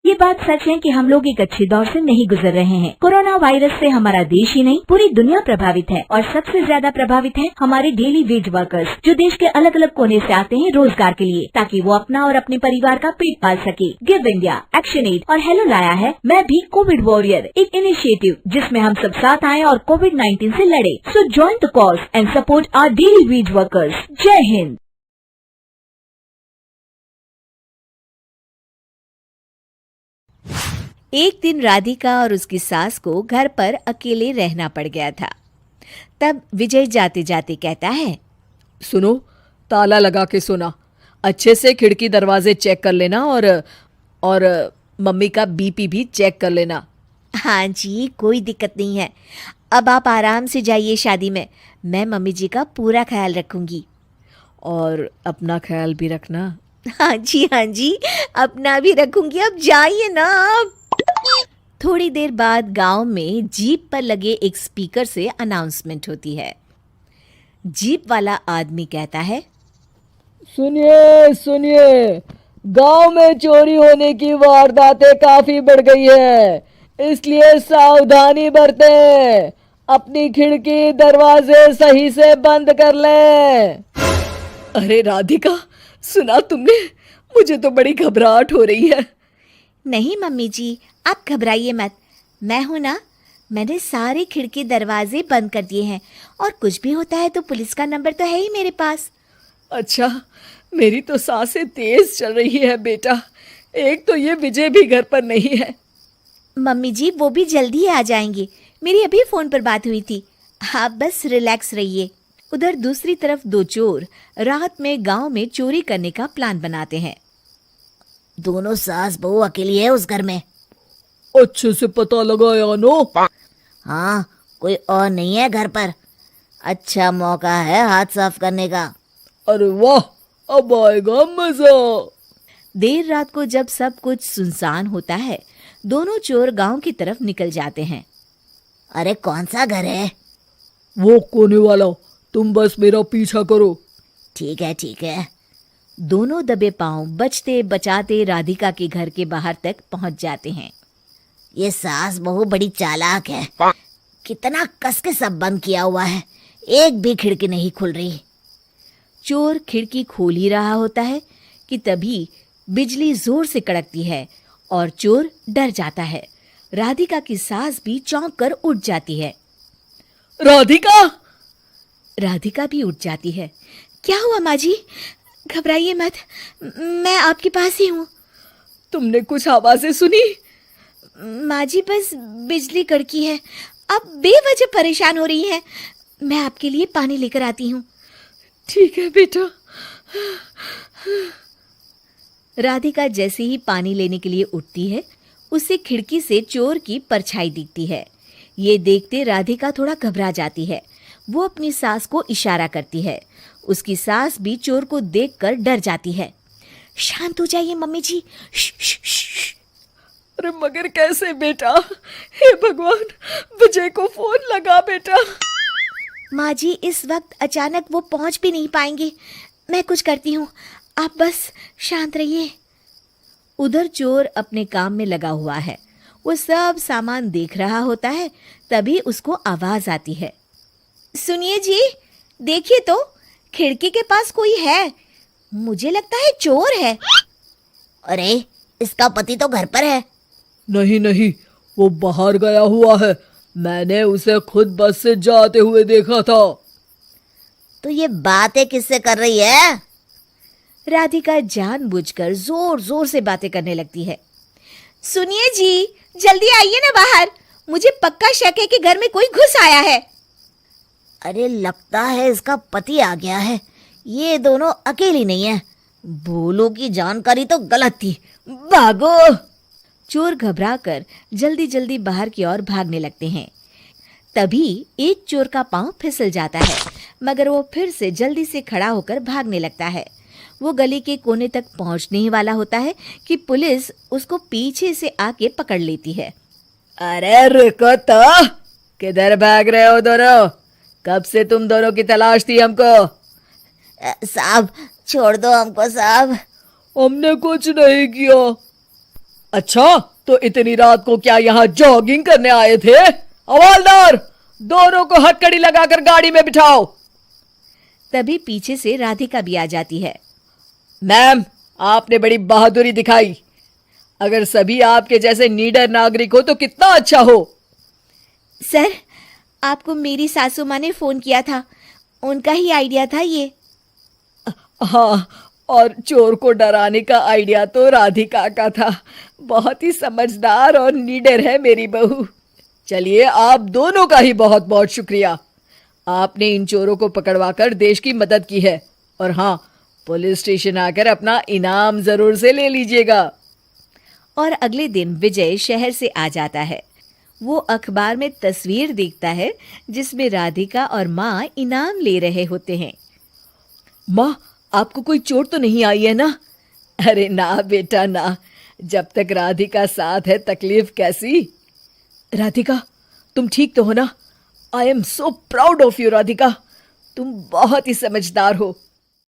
ये बात सच है कि हम लोग एक अच्छे दौर से नहीं गुजर रहे हैं। कोरोना वायरस से हमारा देश ही नहीं पूरी दुनिया प्रभावित है और सबसे ज्यादा प्रभावित है हमारे डेली वेज वर्कर्स, जो देश के अलग अलग कोने से आते हैं रोजगार के लिए, ताकि वो अपना और अपने परिवार का पेट पाल सके। गिव इंडिया, एक्शन एड और हेलो लाया है मैं भी कोविड वॉरियर, एक इनिशिएटिव जिसमें हम सब साथ आए और कोविड-19 से लड़े। So join the cause and support our daily wage workers. जय हिंद। एक दिन राधिका और उसकी सास को घर पर अकेले रहना पड़ गया था। तब विजय जाते जाते कहता है, सुनो, ताला लगा के सोना, अच्छे से खिड़की दरवाजे चेक कर लेना और मम्मी का बीपी भी चेक कर लेना। हाँ जी, कोई दिक्कत नहीं है। अब आप आराम से जाइए शादी में, मैं मम्मी जी का पूरा ख्याल रखूंगी। और अपना ख्याल भी रखना। हाँ जी, अपना भी रखूंगी। अब जाइए ना आप। थोड़ी देर बाद गांव में जीप पर लगे एक स्पीकर से अनाउंसमेंट होती है। जीप वाला आदमी कहता है, सुनिए सुनिए, गांव में चोरी होने की वारदातें काफी बढ़ गई है, इसलिए सावधानी बरतें। अपनी खिड़की दरवाजे सही से बंद कर लें। अरे राधिका, सुना तुमने? मुझे तो बड़ी घबराहट हो रही है। नहीं मम्मी जी, आप घबराइए मत, मैं हूं ना। मैंने सारे खिड़की दरवाजे बंद कर दिए हैं और कुछ भी होता है तो पुलिस का नंबर तो है ही मेरे पास। अच्छा, मेरी तो सांसें तेज चल रही है बेटा। एक तो ये विजय भी घर पर नहीं है। मम्मी जी, वो भी जल्दी आ जाएंगे, मेरी अभी फोन पर बात हुई थी। आप बस रिलैक्स रहिए। उधर दूसरी तरफ दो चोर रात में गांव में चोरी करने का प्लान बनाते हैं। दोनों सास बहू अकेली है उस घर में। अच्छे से पता लगाया नो? हाँ, कोई और नहीं है घर पर। अच्छा मौका है हाथ साफ करने का। अरे वाह, अब आएगा मजा। देर रात को जब सब कुछ सुनसान होता है, दोनों चोर गांव की तरफ निकल जाते हैं। अरे कौन सा घर है? वो कोने वाला, तुम बस मेरा पीछा करो। ठीक है। दोनों दबे पांव बचते बचाते राधिका के घर के बाहर तक पहुंच जाते हैं। ये सास बहू बड़ी चालाक है। कितना कस के सब बंद किया हुआ है, एक भी खिड़की नहीं खुल रही। चोर खिड़की खोल ही रहा होता है कि तभी बिजली जोर से कड़कती है और चोर डर जाता है। राधिका की सास भी चौंक कर उठ जाती है। राधिका भी उठ जाती है। क्या हुआ माँ जी? घबराइए मत, मैं आपके पास ही हूँ। तुमने कुछ आवाजें सुनी? माँ जी, बस बिजली कड़की है, आप बेवजह परेशान हो रही हैं। मैं आपके लिए पानी लेकर आती हूँ। ठीक है बेटा। राधिका जैसे ही पानी लेने के लिए उठती है, उसे खिड़की से चोर की परछाई दिखती है। ये देखते राधिका थोड़ा घबरा जाती है। वो अपनी सास को इशारा करती है। उसकी सास भी चोर को देखकर डर जाती है। शांत हो जाइए मम्मी जी। अरे मगर कैसे बेटा? हे भगवान, विजय को फोन लगा बेटा। माँ जी, इस वक्त अचानक वो पहुंच भी नहीं पाएंगे। मैं कुछ करती हूँ, आप बस शांत रहिए। उधर चोर अपने काम में लगा हुआ है। वो सब सामान देख रहा होता है। तभी उसको आवाज आती है, सुनिए जी, देखिए तो खिड़की के पास कोई है। मुझे लगता है चोर है। अरे इसका पति तो घर पर है। नहीं, वो बाहर गया हुआ है। मैंने उसे खुद बस से जाते हुए देखा था। तो ये बातें किससे कर रही है? राधिका जानबूझकर जोर जोर से बातें करने लगती है। सुनिए जी, जल्दी आइए ना बाहर, मुझे पक्का शक है कि घर में कोई घुस आया है। अरे लगता है इसका पति आ गया है। ये दोनों अकेली नहीं है। भोलू की जानकारी तो गलत थी। भागो। चोर घबराकर जल्दी जल्दी बाहर की ओर भागने लगते हैं। तभी एक चोर का पांव फिसल जाता है, मगर वो फिर से जल्दी से खड़ा होकर भागने लगता है। वो गली के कोने तक पहुंचने ही वाला होता है कि पुलिस उसको पीछे से आके पकड़ लेती है। अरे रुको तो, किधर भाग रहे हो दोनों? कब से तुम दोनों की तलाश थी हमको? साहब छोड़ दो हमको साहब। हमने कुछ नहीं किया। अच्छा, तो इतनी रात को क्या यहाँ जॉगिंग करने आए थे? हवलदार, दोनों को हथकड़ी लगाकर गाड़ी में बिठाओ। तभी पीछे से राधिका भी आ जाती है। मैम, आपने बड़ी बहादुरी दिखाई। अगर सभी आपके जैसे नीडर नागरिक हो तो कितना अच्छा हो। सर, आपको मेरी सासू माँ ने फोन किया था, उनका ही आइडिया था ये। हाँ, और चोर को डराने का आइडिया तो राधिका का था। बहुत ही समझदार और नीडर है मेरी बहू। चलिए, आप दोनों का ही बहुत बहुत शुक्रिया। आपने इन चोरों को पकड़वाकर देश की मदद की है। और हाँ, पुलिस स्टेशन आकर अपना इनाम जरूर से ले लीजिएगा। और अगले दिन विजय शहर से आ जाता है। वो अखबार में तस्वीर देखता है जिसमें राधिका और माँ इनाम ले रहे होते हैं। माँ, आपको कोई चोट तो नहीं आई है ना? अरे ना बेटा ना, जब तक राधिका साथ है तकलीफ कैसी। राधिका, तुम ठीक तो हो ना? I am so proud of you Radhika, तुम बहुत ही समझदार हो।